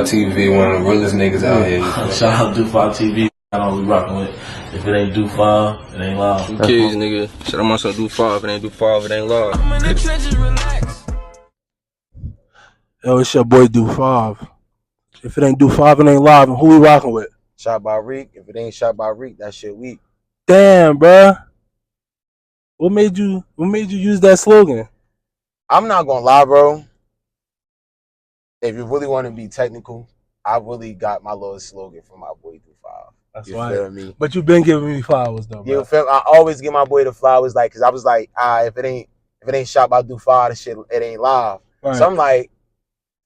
Dufar TV, one of the realest niggas out here. Shout out Dufar TV. I don't know we rocking with. If it ain't Dufar, it ain't live. Kids, nigga. Shout out my son Dufar. If it ain't Dufar, if it ain't live. Yo, it's your boy Do5. If it ain't Do5, it ain't live. And who we rocking with? Shot by Reek. If it ain't shot by Reek, that shit weak. Damn, bruh. What made you use that slogan? I'm not gonna lie, bro. If you really want to be technical, I really got my little slogan from my boy Do5. That's you right. feel me? But you been giving me flowers though, bro. You feel me? I always give my boy the flowers, like, cause I was like, if it ain't shot by Do5, the shit it ain't live. Right. So I'm like,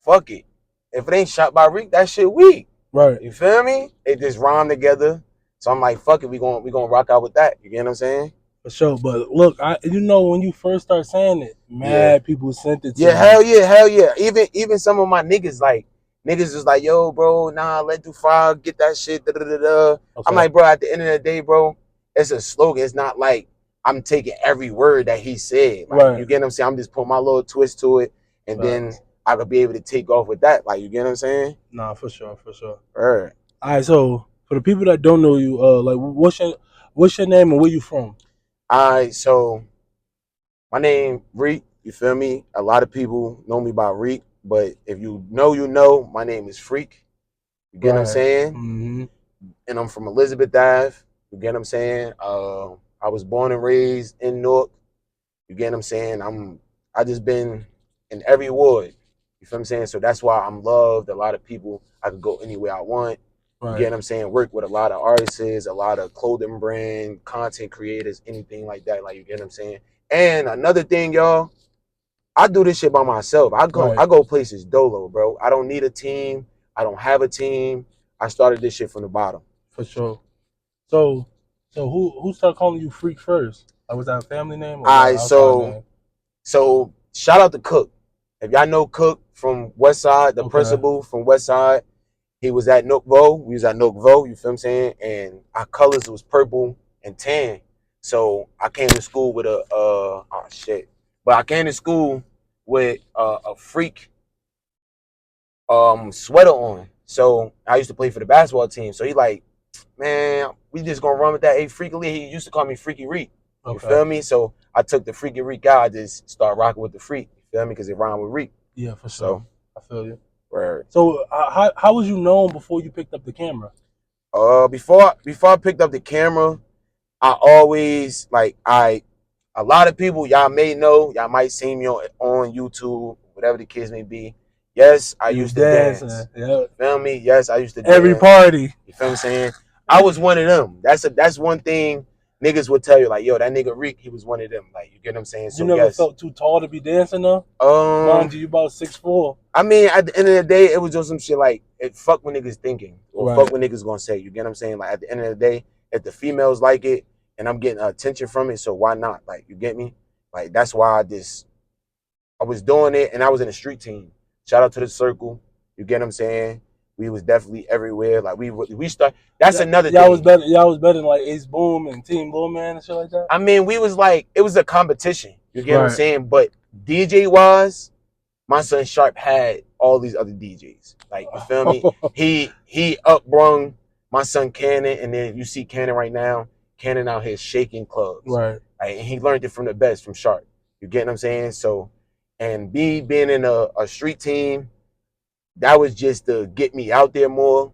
fuck it. If it ain't shot by Reek, that shit weak. Right. You feel me? It just rhymed together. So I'm like, fuck it, we gonna rock out with that. You get what I'm saying? For sure. But look, when you first start saying it, mad people sent it to Yeah, me. hell yeah. Even some of my niggas was like, yo, bro, nah, let Do5 get that shit. Da, da, da, da. Okay. I'm like, bro, at the end of the day, bro, it's a slogan. It's not like I'm taking every word that he said. Like, right. You get what I'm saying? I'm just putting my little twist to it, and then I could be able to take off with that. Like, you get what I'm saying? Nah, for sure. All right. All right, so for the people that don't know you, like, what's your name and where you from? All right, so my name Reek. You feel me? A lot of people know me by Reek, but if you know, my name is Freak. You get what I'm saying? Mm-hmm. And I'm from Elizabeth Ave. You get what I'm saying? I was born and raised in Newark. You get what I'm saying? I just been in every ward. You feel what I'm saying? So that's why I'm loved. A lot of people, I could go anywhere I want. Right. You get what I'm saying? Work with a lot of artists, a lot of clothing brand, content creators, anything like that. Like, you get what I'm saying? And another thing, y'all, I do this shit by myself. I go places dolo, bro. I don't need a team. I don't have a team. I started this shit from the bottom. For sure. So who started calling you Freak first? Like, was that a family name? Or all right, so shout out to Cook. If y'all know Cook from West Side, the principal from West Side, he was at Nookvo. We was at Nookvo, you feel what I'm saying? And our colors was purple and tan. So I came to school with But I came to school with a Freak sweater on. So I used to play for the basketball team. So he like, man, we just gonna run with that. Hey, Freaky Lee, he used to call me Freaky Reek. You feel me? So I took the Freaky Reek out. I just started rocking with the Freak. You feel me? Because it rhymed with Reek. Yeah, for sure. So, I feel you. Right. So how was you known before you picked up the camera? Before I picked up the camera, I always a lot of people y'all may know, y'all might see me on YouTube, whatever the case may be. Yes, I used to dance. Yeah. Feel me? Yes, I used to dance. Every party. You feel what I'm saying? I was one of them. That's one thing niggas would tell you, like, yo, that nigga Reek, he was one of them. Like, you get what I'm saying? So you never felt too tall to be dancing though? Mind you about 6'4". I mean, at the end of the day, it was just some shit like, fuck what niggas thinking. Or fuck what niggas gonna say. You get what I'm saying? Like, at the end of the day, if the females like it and I'm getting attention from it, so why not? Like, you get me? Like, that's why I was doing it, and I was in a street team. Shout out to the Circle. You get what I'm saying? We was definitely everywhere. Like, we start. That's another thing. Y'all was better than like Ace Boom and Team Blue Man and shit like that. I mean, we was like, it was a competition. You get what I'm saying? But DJ wise, my son Sharp had all these other DJs. Like, you feel me? he upbrung my son Cannon, and then you see Cannon right now. Cannon out here shaking clubs. Right. And he learned it from the best, from Sharp. You get what I'm saying? So, and being in a street team, that was just to get me out there more.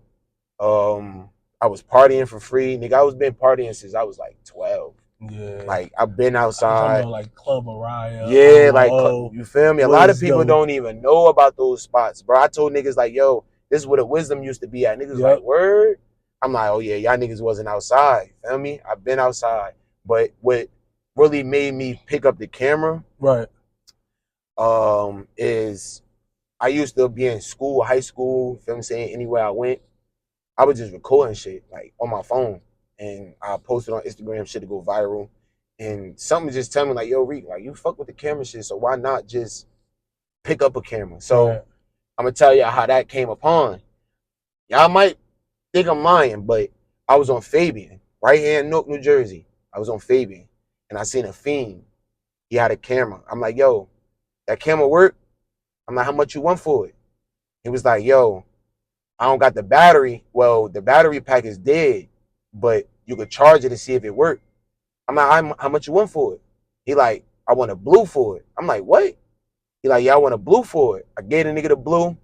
I was partying for free. Nigga, I was been partying since I was like 12. Yeah. Like, I've been outside. Like Club Araya. Yeah, you feel me? A lot of people don't even know about those spots, bro. I told niggas like, yo, this is where the Wisdom used to be at. Niggas like, word? I'm like, oh yeah, y'all niggas wasn't outside. Feel me? I've been outside. But what really made me pick up the camera, is I used to be in school, high school, feel me saying, anywhere I went, I was just recording shit, like, on my phone. And I posted on Instagram shit to go viral. And something just tell me, like, yo, Reek, like, you fuck with the camera shit, so why not just pick up a camera? So I'm going to tell y'all how that came upon. Y'all might think I'm lying, but I was on Fabian, right here in Newark, New Jersey. I was on Fabian, and I seen a fiend. He had a camera. I'm like, yo, that camera work? I'm like, how much you want for it? He was like, yo, I don't got the battery. Well, the battery pack is dead, but you could charge it to see if it worked. I'm like, how much you want for it? He like, I want a blue for it. I'm like, what? He like, yeah, I want a blue for it. I gave the nigga the blue.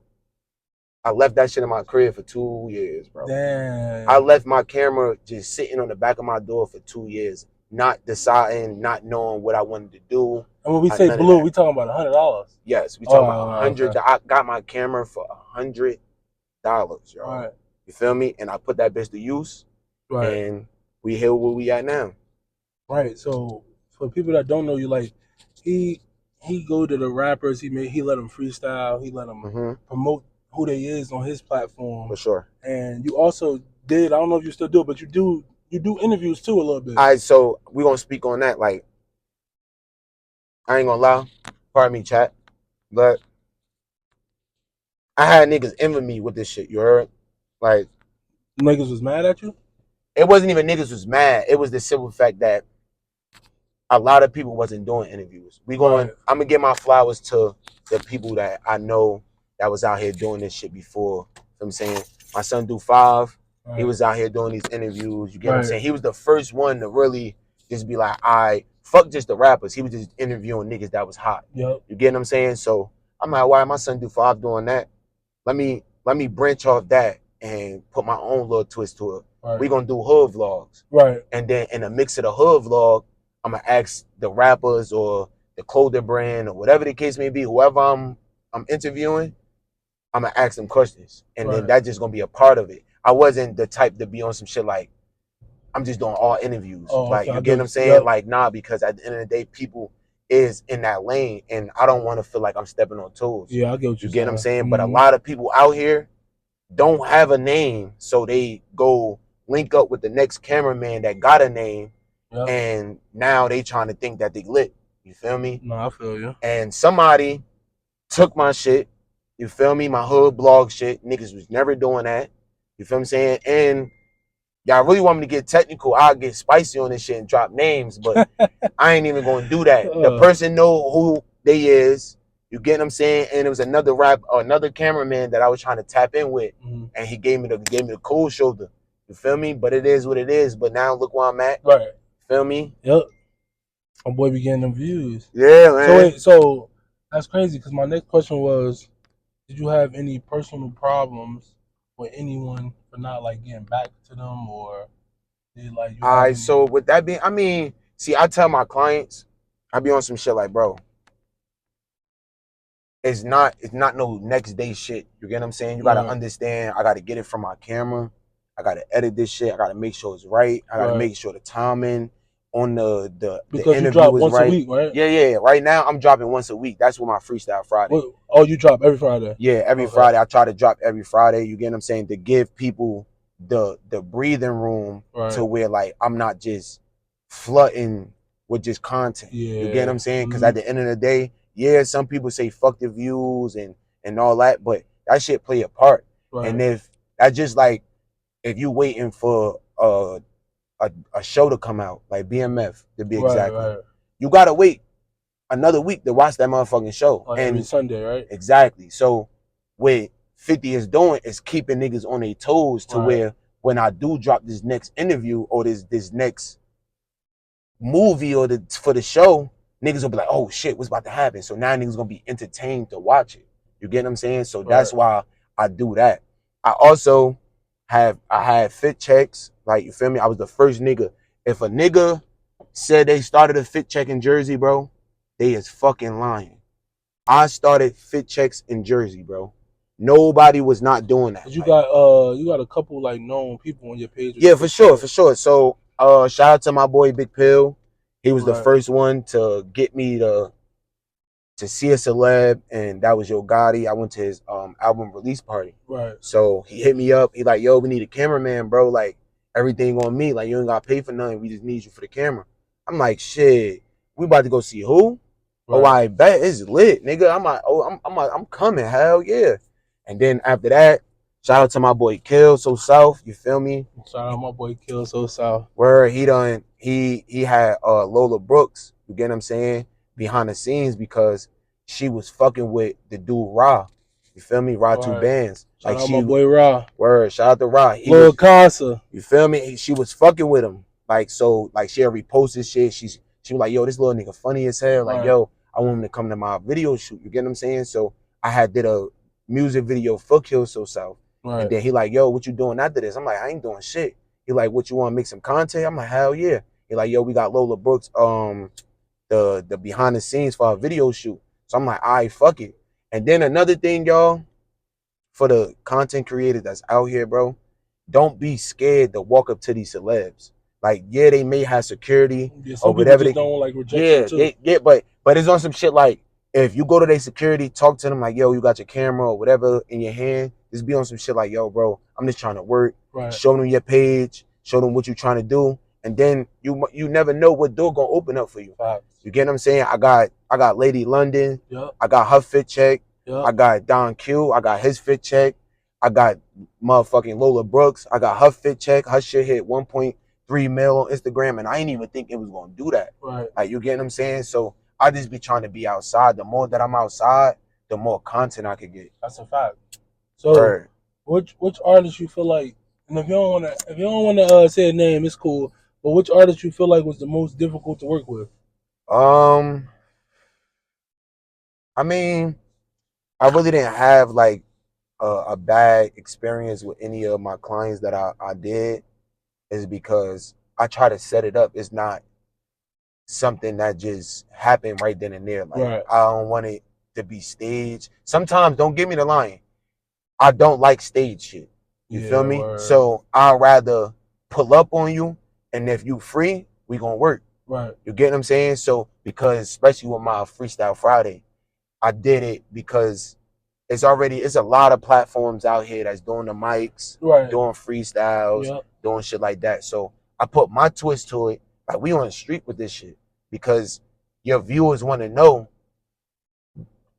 I left that shit in my crib for 2 years, bro. Damn. I left my camera just sitting on the back of my door for 2 years, not deciding, not knowing what I wanted to do. And when we say blue, we talking about $100. Yes, we talking about $100. Okay. I got my camera for $100, yo. Right. You feel me? And I put that bitch to use, right. And we here where we at now. Right. So for people that don't know you, like he go to the rappers, he let them freestyle, he let them promote who they is on his platform. For sure. And you also did, I don't know if you still do it, but you do interviews too a little bit. All right, so we gonna speak on that. Like, I ain't gonna lie, pardon me, chat, but I had niggas envy me with this shit. You heard? Like, niggas was mad at you? It wasn't even niggas was mad. It was the simple fact that a lot of people wasn't doing interviews. I'm gonna give my flowers to the people that I know that was out here doing this shit before. You know what I'm saying? My son do 5. He was out here doing these interviews. You get what I'm saying? He was the first one to really just be like, fuck just the rappers. He was just interviewing niggas that was hot. Yep. You get what I'm saying? So I'm like, why my son do 5 doing that? Let me branch off that and put my own little twist to it. We're gonna do hood vlogs. Right. And then in a mix of the hood vlog, I'm gonna ask the rappers or the clothing brand or whatever the case may be, whoever I'm interviewing, I'm gonna ask them questions. And then that's just gonna be a part of it. I wasn't the type to be on some shit like, I'm just doing all interviews. Like, you get what I'm saying? Yep. Like, nah, because at the end of the day, people is in that lane and I don't want to feel like I'm stepping on toes. Yeah, I get what you get what I'm saying? Mm-hmm. But a lot of people out here don't have a name, so they go link up with the next cameraman that got a name. Yep. And now they trying to think that they lit. You feel me? No, I feel you. And somebody took my shit. You feel me? My hood blog shit. Niggas was never doing that. You feel what I'm saying? And y'all really want me to get technical, I'll get spicy on this shit and drop names, but I ain't even gonna do that. The person know who they is. You get what I'm saying? And it was another cameraman that I was trying to tap in with, and he gave me the cold shoulder. You feel me? But it is what it is. But now look where I'm at. Right. Feel me? Yep. My boy be getting them views. Yeah, man. So that's crazy because my next question was, did you have any personal problems with anyone for not like getting back to them, or did like you so with that being, I mean, see, I tell my clients, I be on some shit like, bro, it's not no next day shit. You get what I'm saying? You gotta understand, I gotta get it from my camera. I gotta edit this shit. I gotta make sure it's right. I gotta make sure the timing on the because interview you drop is once right. a week, right? Yeah. Right now I'm dropping once a week. That's what my freestyle Friday. Wait, oh, you drop every Friday? Yeah, every Friday. I try to drop every Friday. You get what I'm saying? To give people the breathing room to where like I'm not just flooding with just content. Yeah. You get what I'm saying? Because at the end of the day, yeah, some people say fuck the views and all that, but that shit play a part. Right. And if that's just like if you waiting for a show to come out, like BMF to be exactly, you gotta wait another week to watch that motherfucking show. Like every Sunday, right? Exactly. So what 50 is doing is keeping niggas on their toes to where when I do drop this next interview or this next movie or for the show, niggas will be like, oh shit, what's about to happen? So now niggas gonna be entertained to watch it. You get what I'm saying? So that's why I do that. I also I had fit checks. Like, you feel me? I was the first nigga. If a nigga said they started a fit check in Jersey, bro, they is fucking lying. I started fit checks in Jersey, bro. Nobody was not doing that. You got a couple like known people on your page. Yeah, for sure. So shout out to my boy Big Pill. He was the first one to get me to see a celeb, and that was Yo Gotti. I went to his album release party. Right. So he hit me up. He like, yo, we need a cameraman, bro. Like, everything on me. Like, you ain't gotta pay for nothing. We just need you for the camera. I'm like, shit. We about to go see who? Right. Oh, I bet it's lit, nigga. I'm like, oh, I'm coming. Hell yeah. And then after that, shout out to my boy Kill So South. You feel me? Shout out my boy Kill So South. Where he had Lola Brooks. You get what I'm saying? Behind the scenes, because she was fucking with the dude Ra. You feel me? Ra two Right. bands. Shout Like out my boy Ra. word. Shout out to Ra. He Lil was, Casa. you feel me? She was fucking with him. Like, so, like, she'll repost this shit. She was like, yo, this little nigga funny as hell. Like, Right. yo, I want him to come to my video shoot. You get what I'm saying? So I had did a music video for Kill So South. Right. And then he like, yo, what you doing after this? I'm like, I ain't doing shit. He like, what, you want to make some content? I'm like, hell yeah. He like, yo, we got Lola Brooks, the behind the scenes for our video shoot. So I'm like, all right, fuck it. And then another thing, y'all, for the content creators that's out here, bro, don't be scared to walk up to these celebs. Like, yeah, they may have security or whatever. They don't like rejection too. But it's on some shit like, if you go to their security, talk to them like, yo, you got your camera or whatever in your hand, just be on some shit like, yo, bro, I'm just trying to work. Right. Show them your page, show them what you're trying to do, and then you never know what door gonna open up for you. Facts. You get what I'm saying? I got Lady London. Yep. I got her fit check. Yep. I got Don Q. I got his fit check. I got motherfucking Lola Brooks. I got her fit check. Her shit hit 1.3 mil on Instagram, and I didn't even think it was gonna do that. Right. Like, you get what I'm saying? So I just be trying to be outside. The more that I'm outside, the more content I could get. That's a fact. So Word. which artist you feel like, and if you don't wanna say a name, it's cool. But which artist you feel like was the most difficult to work with? I mean, I really didn't have like a bad experience with any of my clients that I did, is because I try to set it up. It's not something that just happened right then and there. Like, Right. I don't want it to be staged. Sometimes, don't give me the line, I don't like stage shit. You feel me? Word. So I'd rather pull up on you, and if you free, we gonna work. Right. You get what I'm saying? So, because especially with my Freestyle Friday, I did it because it's a lot of platforms out here that's doing the mics, Right. doing freestyles, Yep. doing shit like that. So I put my twist to it. Like, we on the street with this shit, because your viewers want to know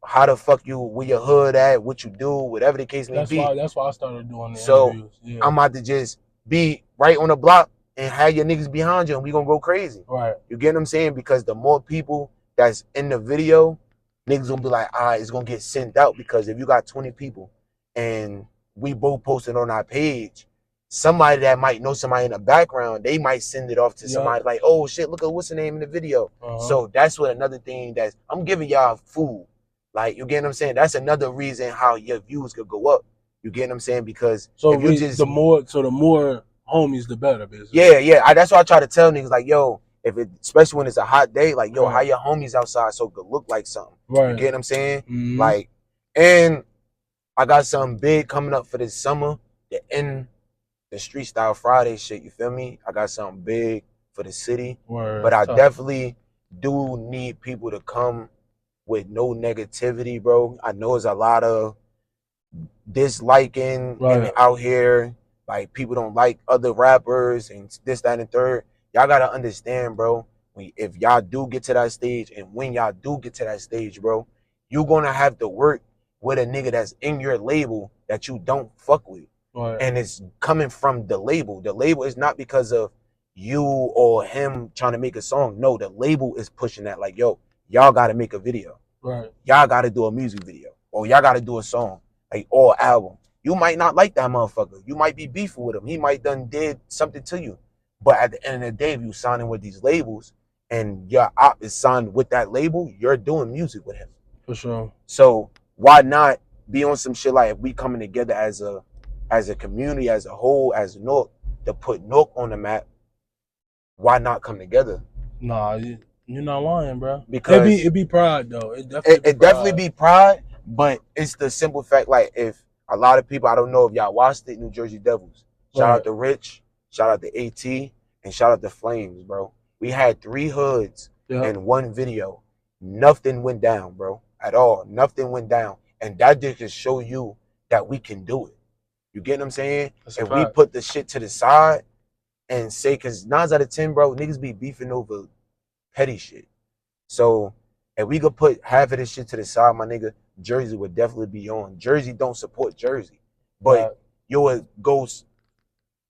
how the fuck you, where your hood at, what you do, whatever the case may be. That's why I started doing the So interviews. Yeah. I'm about to just be right on the block and have your niggas behind you, and we gonna go crazy. Right. You get what I'm saying? Because the more people that's in the video, niggas gonna be like, all right, it's gonna get sent out. Because if you got 20 people and we both posted on our page, somebody that might know somebody in the background, they might send it off to somebody like, oh shit, look at what's the name in the video. So that's what another thing that I'm giving y'all food. Like, you get what I'm saying? That's another reason how your views could go up. You get what I'm saying? Because if you just the more homies, the better, basically. Yeah. That's why I try to tell niggas like, yo, especially when it's a hot day, like, yo, how your homies outside so it could look like something. Right. You get what I'm saying? Mm-hmm. Like, and I got something big coming up for this summer, the end the Street Style Friday shit. You feel me? I got something big for the city. Word. But I definitely do need people to come with no negativity, bro. I know there's a lot of disliking and out here. Like, people don't like other rappers and this, that, and third. Y'all gotta understand, bro. If y'all do get to that stage, and when y'all do get to that stage, bro, you gonna have to work with a nigga that's in your label that you don't fuck with. Right. And it's coming from the label. The label is not because of you or him trying to make a song. No, the label is pushing that. Like, yo, y'all gotta make a video. Right. Y'all gotta do a music video. Or y'all gotta do a song. Like, or album. You might not like that motherfucker. You might be beefing with him. He might done did something to you. But at the end of the day, if you signing with these labels and your op is signed with that label, you're doing music with him. For sure. So why not be on some shit like, if we coming together as a community, as a whole, as North, to put North on the map, why not come together? Nah, you're not lying, bro. Because it be pride, though. It definitely be pride, but it's the simple fact, like, if a lot of people, I don't know if y'all watched it, New Jersey Devils. Shout out to Rich, shout out to AT, and shout out to Flames, bro. We had 3 hoods in one video. Nothing went down, bro, at all. Nothing went down. And that just can show you that we can do it. You get what I'm saying? If we put the shit to the side and say, because 9 out of 10, bro, niggas be beefing over petty shit. So if we could put half of this shit to the side, my nigga, Jersey would definitely be on. Jersey don't support Jersey, but you would go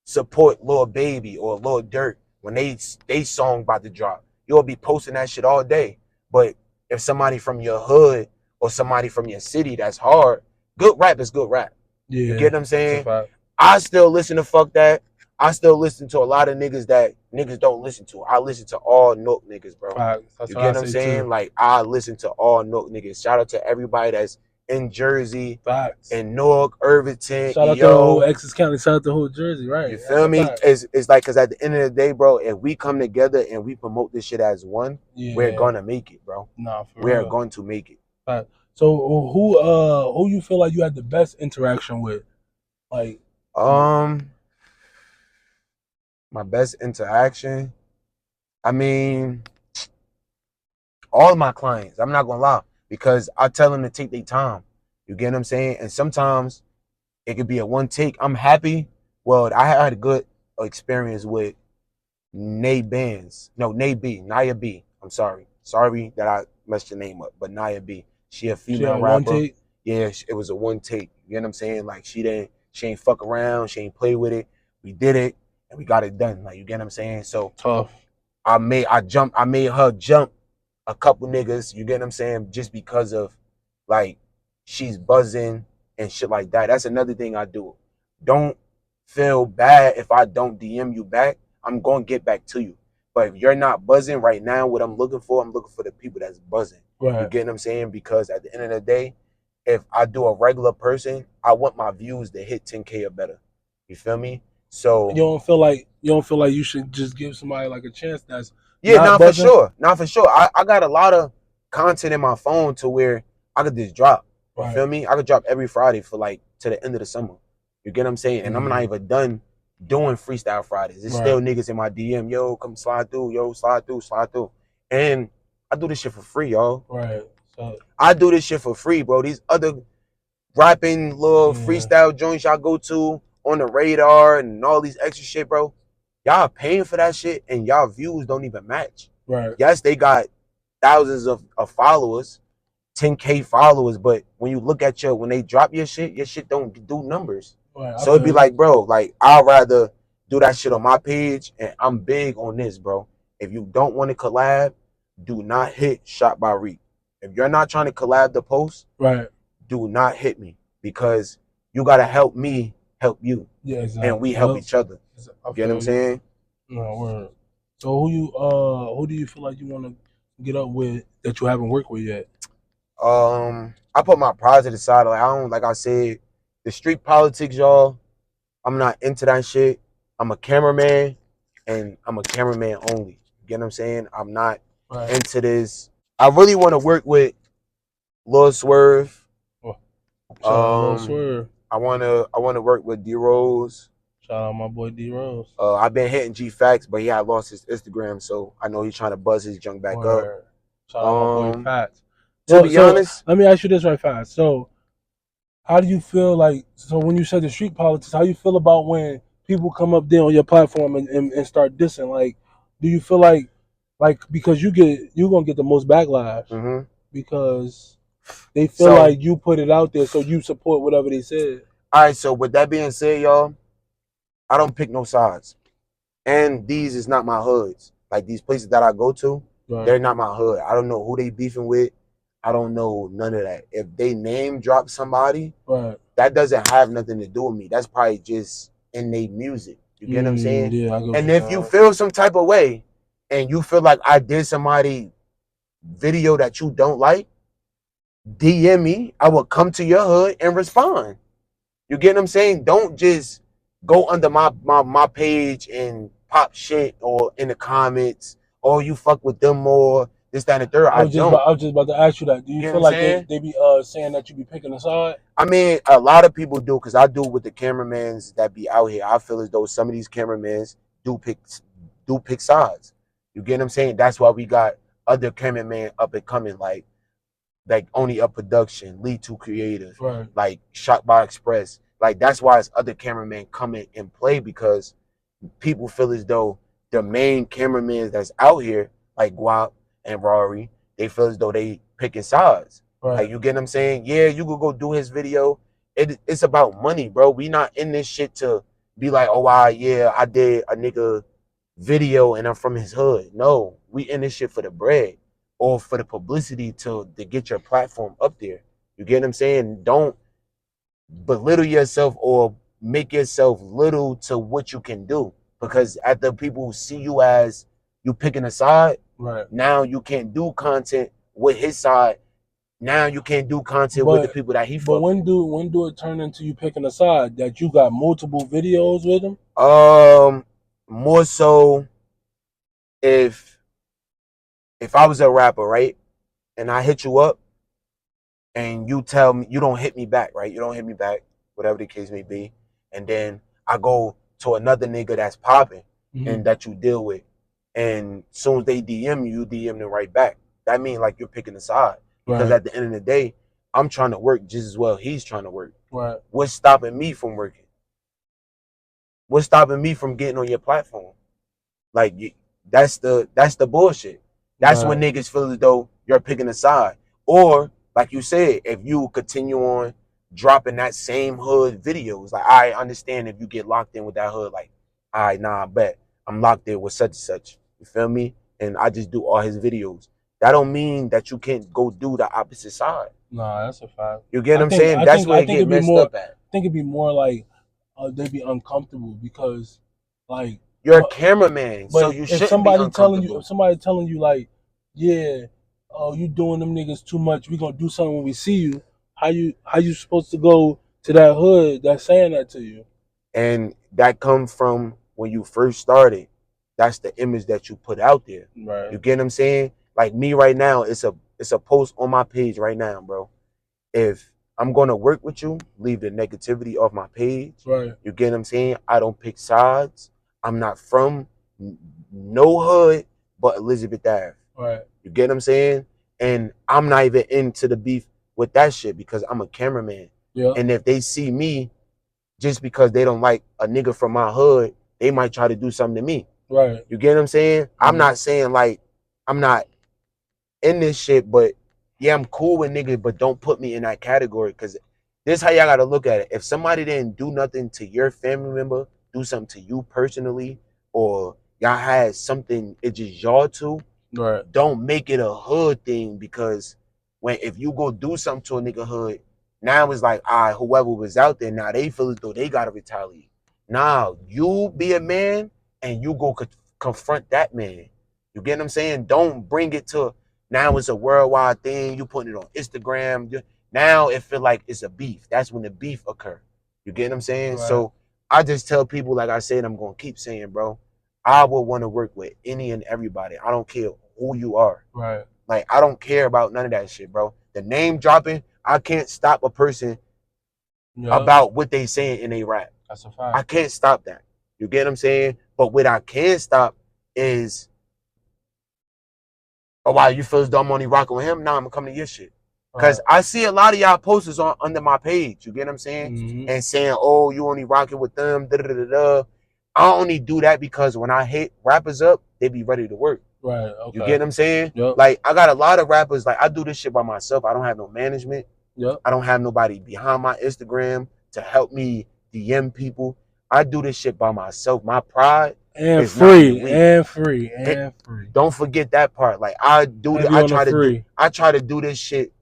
support Lil Baby or Lil Durk when they song about to drop. You'll be posting that shit all day. But if somebody from your hood or somebody from your city that's hard, good rap is good rap. Yeah, You get what I'm that's a saying? fact. I still listen to fuck that. I still listen to a lot of niggas that niggas don't listen to. I listen to all Nook niggas, bro. Facts. That's You what I get what I'm say saying? too. Like I listen to all Nook niggas. Shout out to everybody that's in Jersey, Facts. in Newark, Irvington, Shout out to the whole yo. Essex County. Shout out to the whole Jersey. Right. You That's feel a me? fact. It's like, cause at the end of the day, bro, if we come together and we promote this shit as one, we're Yeah. gonna make it, bro. Nah, for We're real. going to make it. Fact. So who you feel like you had the best interaction with? Like My best interaction. I mean, all of my clients. I'm not gonna lie, because I tell them to take their time. You get what I'm saying? And sometimes it could be a one take. I'm happy. Well, I had a good experience with Nay Bands. No, Nay B. Naya B. I'm sorry. Sorry that I messed your name up, but Naya B. She a she female had one rapper. take? Yeah, it was a one take. You get what I'm saying? Like she ain't fuck around. She ain't play with it. We did it and we got it done. Like you get what I'm saying? So Tough. I made her jump a couple niggas, you get what I'm saying, just because of like she's buzzing and shit like that. That's another thing I do. Don't feel bad if I don't DM you back. I'm gonna get back to you. But if you're not buzzing right now, what I'm looking for the people that's buzzing. Right. You get what I'm saying? Because at the end of the day, if I do a regular person, I want my views to hit 10K or better. You feel me? So you don't feel like you should just give somebody like a chance that's yeah, not not for buzzing? sure. Not for sure. I got a lot of content in my phone to where I could just drop. You Right. feel me? I could drop every Friday for like to the end of the summer. You get what I'm saying? And I'm not even done doing freestyle Fridays. There's still niggas in my DM, yo, come slide through, yo, slide through. And I do this shit for free, y'all. Right. So I do this shit for free, bro. These other rapping little freestyle joints y'all go to on the radar and all these extra shit, bro. Y'all paying for that shit and y'all views don't even match. right. Yes, they got thousands of followers, 10K followers, but when you look at when they drop your shit don't do numbers. Right. So it'd be like, bro, like I'd rather do that shit on my page, and I'm big on this, bro. If you don't want to collab, do not hit Shot by Reek. If you're not trying to collab the post, right. do not hit me, because you gotta help me help you. Yeah, exactly. And we help each other. I You get what I'm saying? No word. So who do you feel like you want to get up with that you haven't worked with yet? I put my pride to the side. Like I don't, like I said, the street politics, y'all. I'm not into that shit. I'm a cameraman, and I'm a cameraman only. You get what I'm saying? I'm not into this. I really want to work with Lil Swerve. Shout out Lil Swerve. I wanna work with D Rose. Shout out my boy D Rose. I've been hitting G Facts, but he had lost his Instagram, so I know he's trying to buzz his junk back up. Shout out my boy Fats. To be honest, let me ask you this right fast. So, how do you feel like? So when you said the street politics, how you feel about when people come up there on your platform and start dissing? Like, do you feel like because you're gonna get the most backlash because they feel like you put it out there, so you support whatever they said. All right. So with that being said, y'all, I don't pick no sides, and these is not my hoods. Like these places that I go to, they're not my hood. I don't know who they beefing with. I don't know none of that. If they name drop somebody, that doesn't have nothing to do with me. That's probably just in their music. You get what I'm saying? Yeah, I and if you feel some type of way and you feel like I did somebody video that you don't like, DM me. I will come to your hood and respond. You get what I'm saying? Don't just go under my page and pop shit or in the comments, or you fuck with them more, this, that, and the third. I was just about to ask you that. Do you feel like they be saying that you be picking a side? I mean, a lot of people do, because I do with the cameramans that be out here. I feel as though some of these cameramans do pick sides. You get what I'm saying? That's why we got other cameramen up and coming, like Only Up Production, Lee Too Creative, like Shot by Express. Like that's why it's other cameramen coming and play, because people feel as though the main cameramen that's out here, like Guap and Rory, they feel as though they picking sides. Like you get what I'm saying? Yeah, you could go do his video. It's about money, bro. We not in this shit to be like, oh wow, yeah, I did a nigga video and I'm from his hood. No, we in this shit for the bread or for the publicity to get your platform up there. You get what I'm saying? Don't belittle yourself or make yourself little to what you can do. Because after people see you as you picking a side, Right. now you can't do content with his side. Now you can't do content with the people that he But fuck with. when do it turn into you picking a side that you got multiple videos with him? More so if I was a rapper, right, and I hit you up and you tell me you don't hit me back, right? You don't hit me back, whatever the case may be, and then I go to another nigga that's popping and that you deal with, and soon as they DM you, you DM them right back. That means like you're picking a side because Right. at the end of the day, I'm trying to work just as well he's trying to work. Right. What's stopping me from working? What's stopping me from getting on your platform? Like that's the bullshit. That's when Right. niggas feel as though you're picking a side. Or like you said, if you continue on dropping that same hood videos, like I understand if you get locked in with that hood, like, all right, nah, I bet I'm locked in with such and such. You feel me? And I just do all his videos. That don't mean that you can't go do the opposite side. Nah, that's a fact. You get what I'm saying? That's where I it think get it'd be messed more. up at. I think it'd be more like they'd be uncomfortable because, like, You're a cameraman, so but you shouldn't be uncomfortable. if somebody telling you like, yeah, oh, you doing them niggas too much. We gonna do something when we see you. How you supposed to go to that hood that's saying that to you? And that comes from when you first started. That's the image that you put out there. Right. You get what I'm saying? Like me right now, it's a post on my page right now, bro. If I'm gonna work with you, leave the negativity off my page. Right. You get what I'm saying? I don't pick sides. I'm not from no hood but Elizabeth Ave. Right. You get what I'm saying? And I'm not even into the beef with that shit because I'm a cameraman. Yeah. And if they see me just because they don't like a nigga from my hood, they might try to do something to me. Right. You get what I'm saying? I'm not saying like I'm not in this shit, but yeah, I'm cool with niggas, but don't put me in that category because this is how y'all gotta look at it. If somebody didn't do nothing to your family member, do something to you personally, or y'all had something it just y'all to, Right. don't make it a hood thing because when if you go do something to a nigga hood, now it's like, whoever was out there, now they feel as though they gotta retaliate. Now you be a man and you go confront that man. You get what I'm saying? Don't bring it to now it's a worldwide thing. You putting it on Instagram. Now it feel like it's a beef. That's when the beef occur. You get what I'm saying? Right. So I just tell people, like I said, I'm gonna keep saying, bro, I would want to work with any and everybody. I don't care who you are. Right. Like I don't care about none of that shit, bro. The name dropping, I can't stop a person about what they saying in a rap. That's a fact. I can't stop that. You get what I'm saying? But what I can stop is, oh wow, you feel as though I'm only rocking with him? Nah, I'm gonna come to your shit. Cause I see a lot of y'all posters on under my page. You get what I'm saying? Mm-hmm. And saying, oh, you only rocking with them. Da, da, da, da. I only do that because when I hit rappers up, they be ready to work. Right. Okay. You get what I'm saying? Yep. Like I got a lot of rappers. Like I do this shit by myself. I don't have no management. Yep. I don't have nobody behind my Instagram to help me DM people. I do this shit by myself. My pride and is free not and free and free. Don't forget that part. Like I try to do this shit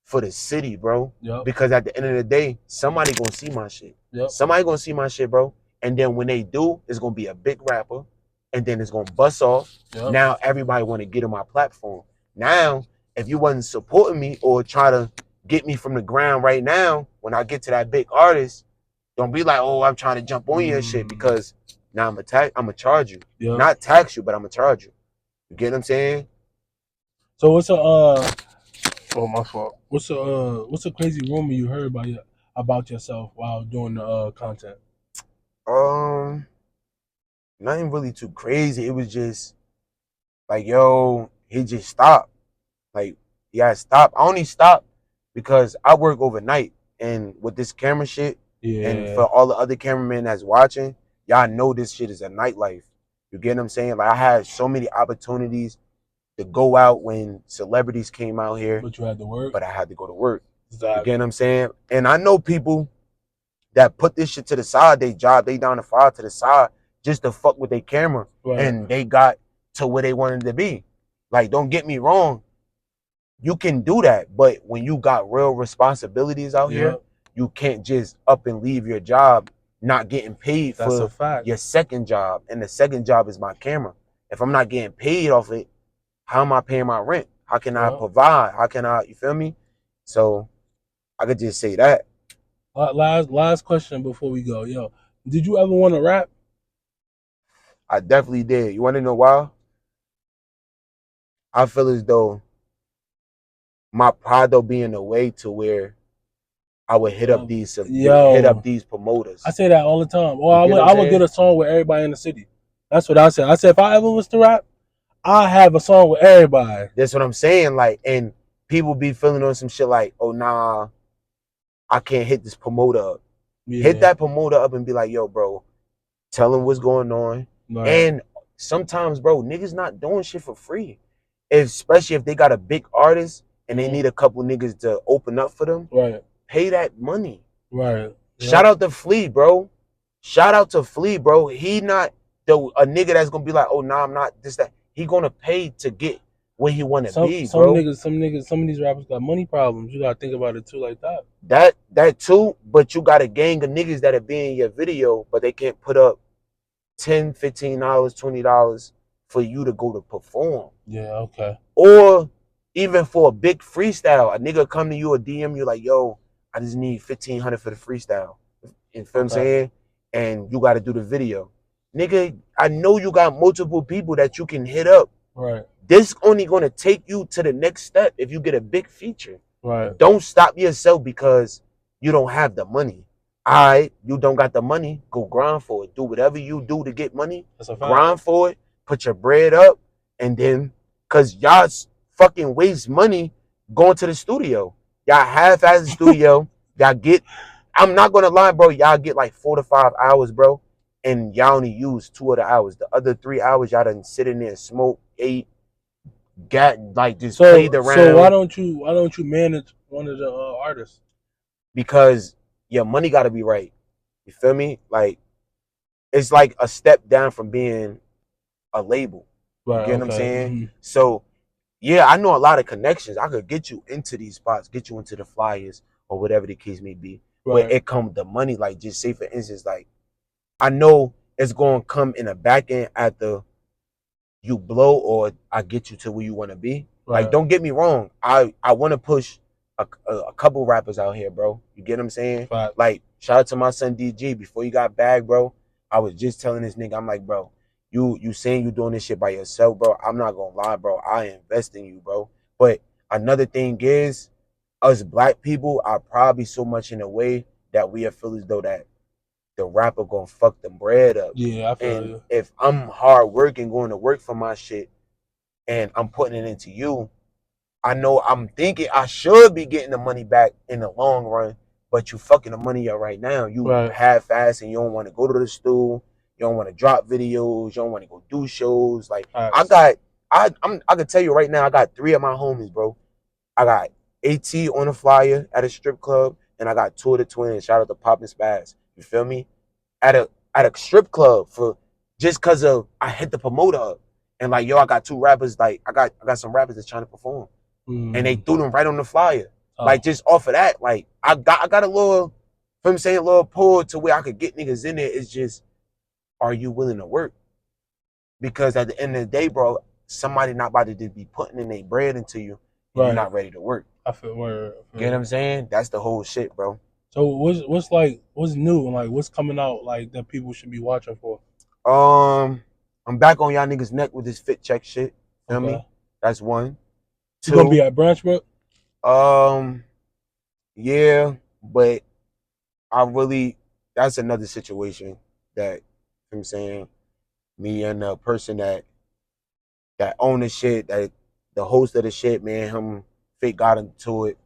for the city, bro. Yep. Because at the end of the day, somebody gonna see my shit. Yep. Somebody gonna see my shit, bro. And then when they do, it's gonna be a big rapper, and then it's gonna bust off. Yep. Now everybody want to get on my platform. Now, if you wasn't supporting me or try to get me from the ground right now, when I get to that big artist, don't be like, oh, I'm trying to jump on your shit because now I'm gonna charge you. Yep. Not tax you, but I'm gonna charge you. You get what I'm saying? So what's a oh, my fault. What's a crazy rumor you heard about yourself while doing the content? Nothing really too crazy. It was just like, yo, he just stopped. Like, yeah, stop. I only stopped because I work overnight, and with this camera shit, and for all the other cameramen that's watching, y'all know this shit is a nightlife. You get what I'm saying? Like, I had so many opportunities to go out when celebrities came out here, But you had to work. but I had to go to work. Exactly. You get what I'm saying? And I know people that put this shit to the side, they job, they down the file to the side just to fuck with their camera. Right. And they got to where they wanted to be. Like, don't get me wrong. You can do that, but when you got real responsibilities out here, you can't just up and leave your job not getting paid That's a for fact. your second job. And the second job is my camera. If I'm not getting paid off it, how am I paying my rent? How can I provide? How can I, you feel me? So I could just say that. Last question before we go. Yo, did you ever want to rap? I definitely did. You want to know why? I feel as though my pride will be in a way to where I would hit up these promoters. I say that all the time. Or I would get a song with everybody in the city. That's what I said. I said if I ever was to rap, I have a song with everybody. That's what I'm saying. Like, and people be feeling on some shit like, oh nah, I can't hit this promoter up. Yeah. Hit that promoter up and be like, yo, bro, tell him what's going on. Right. And sometimes, bro, niggas not doing shit for free. Especially if they got a big artist and they need a couple niggas to open up for them. Right. Pay that money. Right. Shout out to Flea, bro. Shout out to Flea, bro. He not a nigga that's gonna be like, oh nah, I'm not this, that. He gonna pay to get where he wanna be, bro. Some of these rappers got money problems. You gotta think about it too, like that. That too, but you got a gang of niggas that'll be in your video, but they can't put up $10, $15, $20 for you to go to perform. Yeah, okay. Or even for a big freestyle, a nigga come to you or DM you like, yo, I just need $1,500 for the freestyle. You feel what I'm saying? And you got to do the video. Nigga, I know you got multiple people that you can hit up. Right. This only going to take you to the next step if you get a big feature. Right. Don't stop yourself because you don't have the money. All right, you don't got the money, go grind for it. Do whatever you do to get money. Grind for it, put your bread up, and then, because y'all fucking waste money going to the studio. Y'all half-ass the studio. Y'all get, I'm not going to lie, bro, y'all get like 4 to 5 hours, bro, and y'all only use 2 of the hours. The other 3 hours, y'all done sit in there and smoke, ate, just played around. So why don't you manage one of the artists? Because your money got to be right. You feel me? Like, it's like a step down from being a label. Right, you get what I'm saying? Mm-hmm. So, yeah, I know a lot of connections. I could get you into these spots, get you into the flyers or whatever the case may be. Right. But it come with the money. Like, just say, for instance, like, I know it's going to come in a back end after you blow or I get you to where you want to be. Right. Like, don't get me wrong. I want to push a couple rappers out here, bro. You get what I'm saying? Right. Like, shout out to my son DG. Before you got bagged, bro, I was just telling this nigga, I'm like, bro, you saying you doing this shit by yourself, bro. I'm not gonna lie, bro. I invest in you, bro. But another thing is, us black people are probably so much in a way that we feel as though that the rapper gonna fuck the bread up. Yeah, I feel you. If I'm hard working, going to work for my shit, and I'm putting it into you, I know I'm thinking I should be getting the money back in the long run, but you fucking the money up right now. You half-ass and you don't want to go to the stool. You don't want to drop videos. You don't want to go do shows. Like, I can tell you right now, I got 3 of my homies, bro. I got AT on a flyer at a strip club, and I got 2 of the twins. Shout out to Pop and Spaz. You feel me? At a strip club for just cause of I hit the promoter up. And like, yo, I got 2 rappers, like I got some rappers that's trying to perform. And they threw them right on the flyer. Like, just off of that, like I got a little, I'm saying, a little pull to where I could get niggas in there. It's just, are you willing to work? Because at the end of the day, bro, somebody not about to just be putting in their bread into you and you're not ready to work. I feel where. Get what I'm saying? That's the whole shit, bro. So what's new and like what's coming out like that people should be watching for? I'm back on y'all niggas' neck with this fit check shit. Feel me? That's 1. 2. You gonna be at Branchbrook? Yeah, but that's another situation that, I'm saying, me and the person that own the shit, that the host of the shit, man, him fake got into it.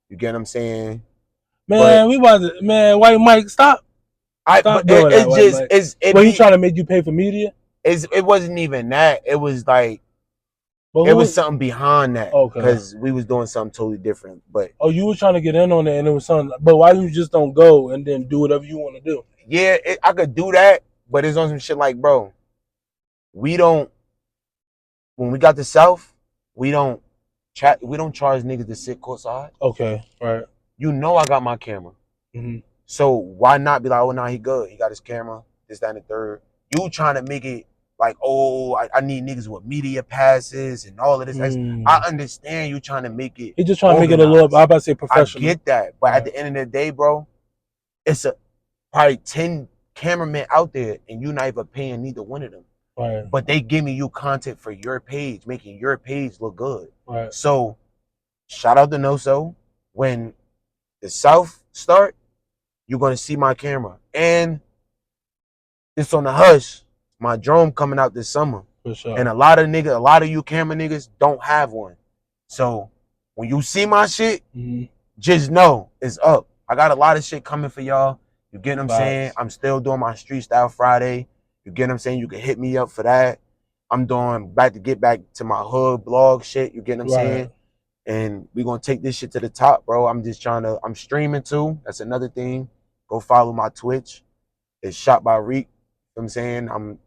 You get what I'm saying? Man, White Mike, stop. Stop doing that, he trying to make you pay for media? It wasn't even that. It was like, it was something behind that. Because we was doing something totally different. But you were trying to get in on it and it was something. But why you just don't go and then do whatever you want to do? Yeah, I could do that, but it's on some shit like, bro, when we got the South, we don't charge niggas to sit courtside. Okay, right. You know I got my camera. So why not be like, oh, nah, he good. He got his camera, this, that, and the third. You trying to make it like, oh, I need niggas with media passes and all of this. I understand you trying to make it. He just trying to make it a little, I'm about to say professional. I get that. But at the end of the day, bro, it's probably 10 cameramen out there and you not even paying neither one of them. Right. But they giving you content for your page, making your page look good. Right. So shout out to No-So. When the South start, you're gonna see my camera. And it's on the hush. My drone coming out this summer. For sure. And a lot of you camera niggas don't have one. So when you see my shit, just know it's up. I got a lot of shit coming for y'all. You get what I'm saying? I'm still doing my Street Style Friday. You get what I'm saying? You can hit me up for that. I'm doing get back to my hood blog shit. You get what I'm saying? And we're gonna take this shit to the top, bro. I'm streaming too. That's another thing. Go follow my Twitch. It's Shot by Reek. You know what I'm saying?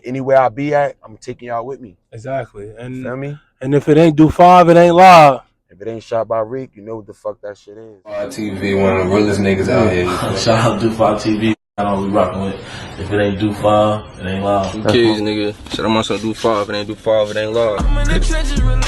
Anywhere I be at, I'm taking y'all with me. Exactly. And feel me? And if it ain't Do 5, it ain't live. If it ain't Shot by Reek, you know what the fuck that shit is. TV, one of the realest niggas out here. Shout out to Do 5 TV. I know we rocking with. If it ain't Do 5, it ain't live. Kids, nigga. Shout out my son Do 5. If it ain't Do 5, it ain't live.